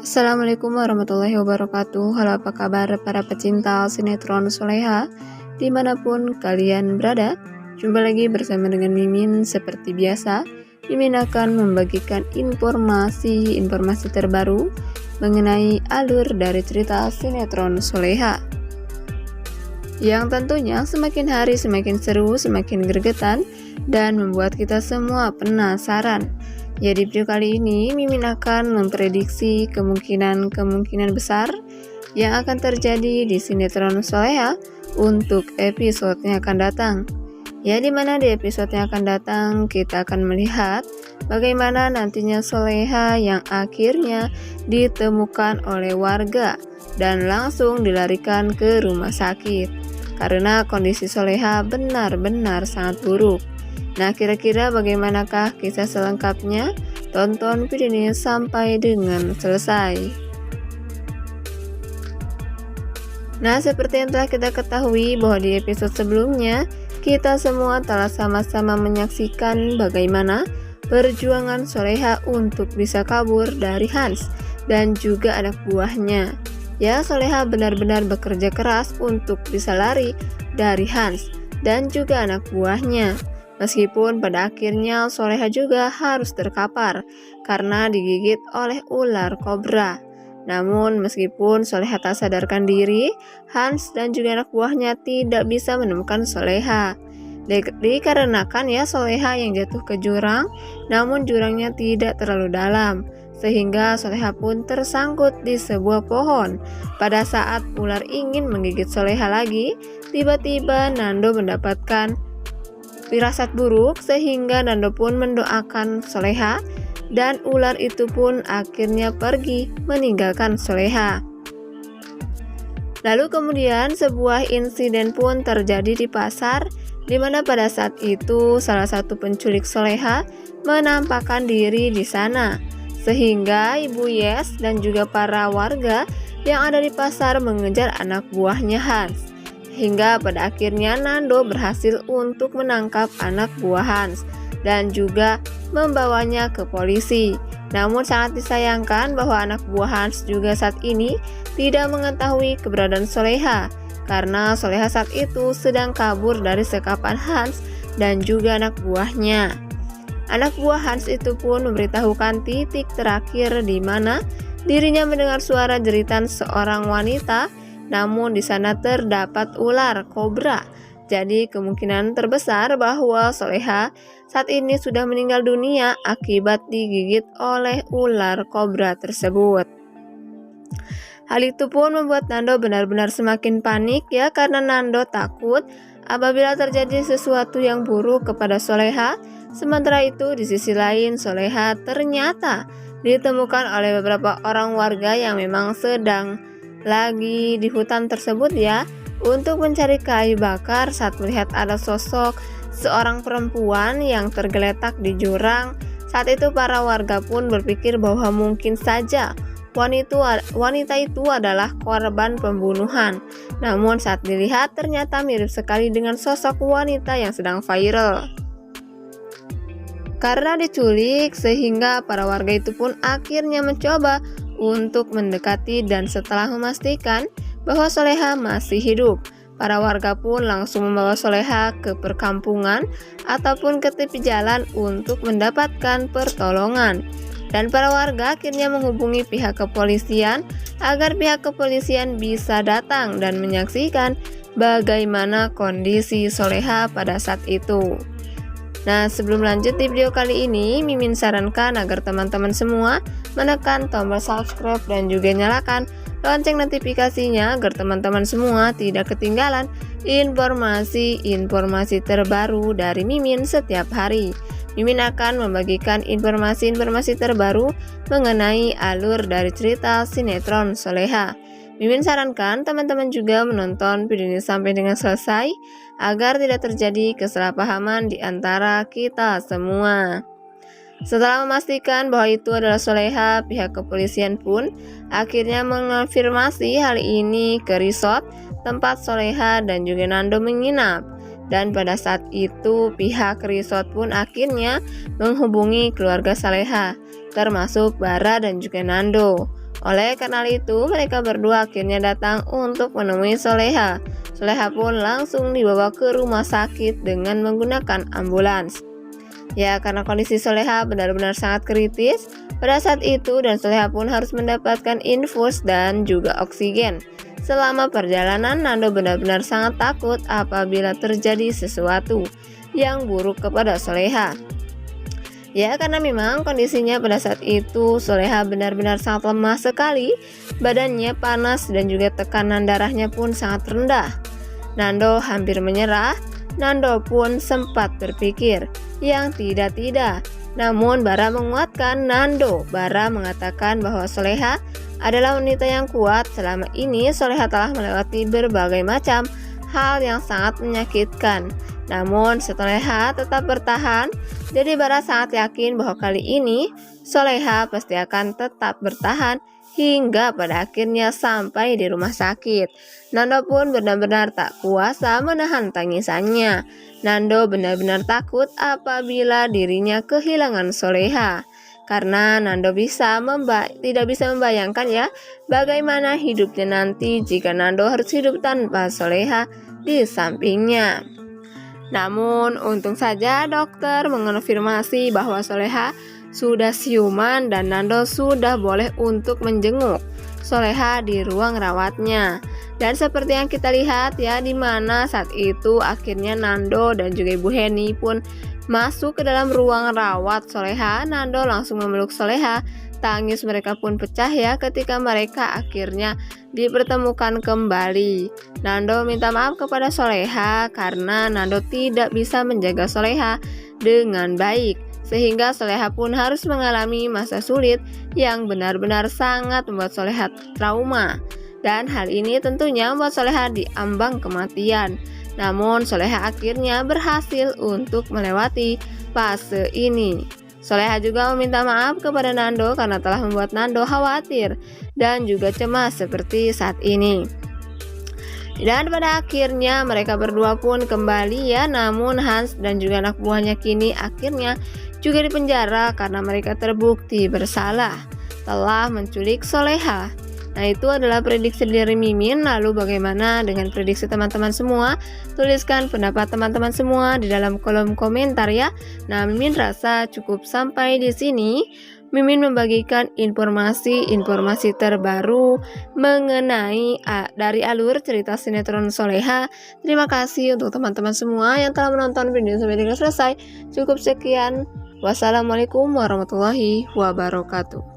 Assalamualaikum warahmatullahi wabarakatuh. Halo, apa kabar para pecinta sinetron Soleha dimanapun kalian berada. Jumpa lagi bersama dengan Mimin. Seperti biasa, Mimin akan membagikan informasi terbaru mengenai alur dari cerita sinetron Soleha, yang tentunya semakin hari semakin seru, semakin gregetan, dan membuat kita semua penasaran. Jadi video kali ini Mimin akan memprediksi kemungkinan besar yang akan terjadi di sinetron Soleha untuk episode yang akan datang. Ya, dimana di episode yang akan datang kita akan melihat bagaimana nantinya Soleha yang akhirnya ditemukan oleh warga dan langsung dilarikan ke rumah sakit karena kondisi Soleha benar-benar sangat buruk. Nah, kira-kira bagaimanakah kisah selengkapnya? Tonton video ini sampai dengan selesai. Nah, seperti yang telah kita ketahui bahwa di episode sebelumnya, kita semua telah sama-sama menyaksikan bagaimana perjuangan Soleha untuk bisa kabur dari Hans dan juga anak buahnya. Ya, Soleha benar-benar bekerja keras untuk bisa lari dari Hans dan juga anak buahnya. Meskipun pada akhirnya Soleha juga harus terkapar karena digigit oleh ular kobra. Namun meskipun Soleha tak sadarkan diri, Hans dan juga anak buahnya tidak bisa menemukan Soleha. Dikarenakan ya Soleha yang jatuh ke jurang, namun jurangnya tidak terlalu dalam, sehingga Soleha pun tersangkut di sebuah pohon. Pada saat ular ingin menggigit Soleha lagi, tiba-tiba Nando mendapatkan firasat buruk sehingga Nando pun mendoakan Soleha dan ular itu pun akhirnya pergi meninggalkan Soleha. Lalu kemudian sebuah insiden pun terjadi di pasar, di mana pada saat itu salah satu penculik Soleha menampakkan diri di sana, sehingga Ibu Yes dan juga para warga yang ada di pasar mengejar anak buahnya Hans. Hingga pada akhirnya Nando berhasil untuk menangkap anak buah Hans dan juga membawanya ke polisi. Namun sangat disayangkan bahwa anak buah Hans juga saat ini tidak mengetahui keberadaan Soleha karena Soleha saat itu sedang kabur dari sekapan Hans dan juga anak buahnya. Anak buah Hans itu pun memberitahukan titik terakhir di mana dirinya mendengar suara jeritan seorang wanita. Namun di sana terdapat ular kobra. Jadi kemungkinan terbesar bahwa Soleha saat ini sudah meninggal dunia akibat digigit oleh ular kobra tersebut. Hal itu pun membuat Nando benar-benar semakin panik ya, karena Nando takut apabila terjadi sesuatu yang buruk kepada Soleha. Sementara itu di sisi lain Soleha ternyata ditemukan oleh beberapa orang warga yang memang sedang lagi di hutan tersebut ya, untuk mencari kayu bakar saat melihat ada sosok seorang perempuan yang tergeletak di jurang. Saat itu para warga pun berpikir bahwa mungkin saja wanita itu adalah korban pembunuhan. Namun saat dilihat ternyata mirip sekali dengan sosok wanita yang sedang viral karena diculik, sehingga para warga itu pun akhirnya mencoba untuk mendekati dan setelah memastikan bahwa Soleha masih hidup, para warga pun langsung membawa Soleha ke perkampungan ataupun ke tepi jalan untuk mendapatkan pertolongan. Dan para warga akhirnya menghubungi pihak kepolisian agar pihak kepolisian bisa datang dan menyaksikan bagaimana kondisi Soleha pada saat itu. Nah, sebelum lanjut di video kali ini, Mimin sarankan agar teman-teman semua menekan tombol subscribe dan juga nyalakan lonceng notifikasinya agar teman-teman semua tidak ketinggalan informasi terbaru dari Mimin setiap hari. Mimin akan membagikan informasi terbaru mengenai alur dari cerita sinetron Soleha. Mimin sarankan teman-teman juga menonton video ini sampai dengan selesai agar tidak terjadi kesalahpahaman di antara kita semua. Setelah memastikan bahwa itu adalah Soleha, pihak kepolisian pun akhirnya mengonfirmasi hal ini ke resort tempat Soleha dan juga Nando menginap. Dan pada saat itu pihak resort pun akhirnya menghubungi keluarga Soleha, termasuk Bara dan juga Nando. Oleh karena itu, mereka berdua akhirnya datang untuk menemui Soleha. Soleha pun langsung dibawa ke rumah sakit dengan menggunakan ambulans. Ya, karena kondisi Soleha benar-benar sangat kritis pada saat itu, dan Soleha pun harus mendapatkan infus dan juga oksigen. Selama perjalanan, Nando benar-benar sangat takut apabila terjadi sesuatu yang buruk kepada Soleha. Ya, karena memang kondisinya pada saat itu Soleha benar-benar sangat lemah sekali, badannya panas dan juga tekanan darahnya pun sangat rendah. Nando hampir menyerah. Nando pun sempat berpikir yang tidak-tidak. Namun Bara menguatkan Nando. Bara mengatakan bahwa Soleha adalah wanita yang kuat. Selama ini Soleha telah melewati berbagai macam hal yang sangat menyakitkan. Namun Soleha tetap bertahan. Jadi Bara sangat yakin bahwa kali ini Soleha pasti akan tetap bertahan hingga pada akhirnya sampai di rumah sakit. Nando pun benar-benar tak kuasa menahan tangisannya. Nando benar-benar takut apabila dirinya kehilangan Soleha. Karena Nando tidak bisa membayangkan ya bagaimana hidupnya nanti jika Nando harus hidup tanpa Soleha di sampingnya. Namun untung saja dokter mengonfirmasi bahwa Soleha sudah siuman dan Nando sudah boleh untuk menjenguk Soleha di ruang rawatnya. Dan seperti yang kita lihat ya, di mana saat itu akhirnya Nando dan juga Ibu Heni pun masuk ke dalam ruang rawat Soleha. Nando langsung memeluk Soleha. Tangis mereka pun pecah ya ketika mereka akhirnya dipertemukan kembali. Nando minta maaf kepada Soleha karena Nando tidak bisa menjaga Soleha dengan baik, sehingga Soleha pun harus mengalami masa sulit yang benar-benar sangat membuat Soleha trauma. Dan hal ini tentunya membuat Soleha diambang kematian. Namun Soleha akhirnya berhasil untuk melewati fase ini. Soleha juga meminta maaf kepada Nando karena telah membuat Nando khawatir dan juga cemas seperti saat ini. Dan pada akhirnya mereka berdua pun kembali ya, namun Hans dan juga anak buahnya kini akhirnya juga dipenjara karena mereka terbukti bersalah telah menculik Soleha. Nah, itu adalah prediksi dari Mimin. Lalu bagaimana dengan prediksi teman-teman semua? Tuliskan pendapat teman-teman semua di dalam kolom komentar ya. Nah, Mimin rasa cukup sampai di sini. Mimin membagikan informasi terbaru mengenai dari alur cerita sinetron Soleha. Terima kasih untuk teman-teman semua yang telah menonton video sampai dengan selesai. Cukup sekian. Wassalamualaikum warahmatullahi wabarakatuh.